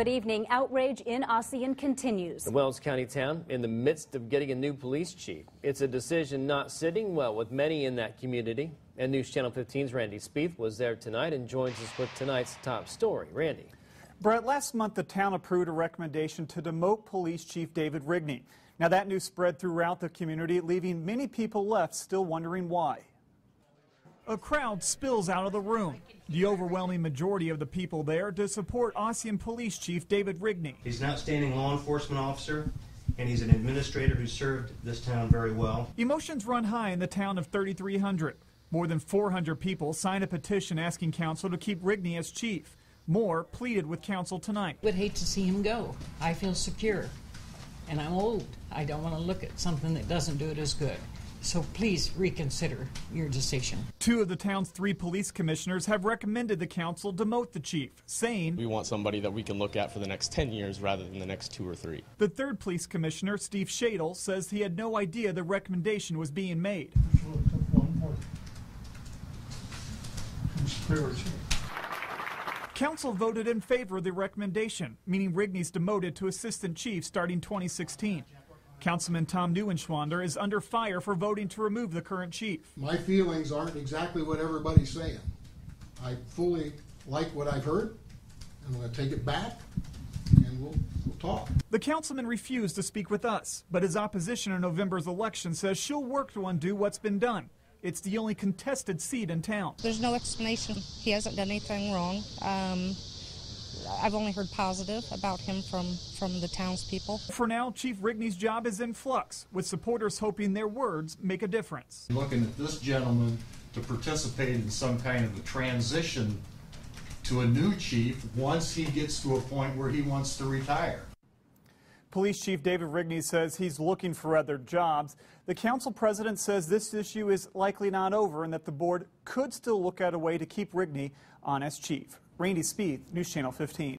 Good evening. Outrage in Ossian continues. The Wells County town in the midst of getting a new police chief. It's a decision not sitting well with many in that community. And News Channel 15's Randy Spieth was there tonight and joins us with tonight's top story. Randy. Brett, last month the town approved a recommendation to demote Police Chief David Rigney. Now that news spread throughout the community, leaving many people left still wondering why. A crowd spills out of the room. The overwhelming majority of the people there to support Ossian Police Chief David Rigney. He's an outstanding law enforcement officer, and he's an administrator who served this town very well. Emotions run high in the town of 3,300. More than 400 people signed a petition asking council to keep Rigney as chief. More pleaded with council tonight. Would hate to see him go. I feel secure, and I'm old. I don't want to look at something that doesn't do it as good. So please reconsider your decision. 2 of the town's 3 police commissioners have recommended the council demote the chief, saying we want somebody that we can look at for the next 10 years rather than the next 2 or 3. The 3rd police commissioner, Steve Shadle, says he had no idea the recommendation was being made. Council voted in favor of the recommendation, meaning Rigney's demoted to assistant chief starting 2016. Councilman Neuenschwander is under fire for voting to remove the current chief. My feelings aren't exactly what everybody's saying. I fully like what I've heard. I'm going to take it back, and we'll talk. The councilman refused to speak with us, but his opposition in November's election says she'll work to undo what's been done. It's the only contested seat in town. There's no explanation. He hasn't done anything wrong. I've only heard positive about him from the townspeople. For now, Chief Rigney's job is in flux, with supporters hoping their words make a difference. Looking at this gentleman to participate in some kind of a transition to a new chief once he gets to a point where he wants to retire. Police Chief David Rigney says he's looking for other jobs. The council president says this issue is likely not over and that the board could still look at a way to keep Rigney on as chief. Randy Spieth, News Channel 15.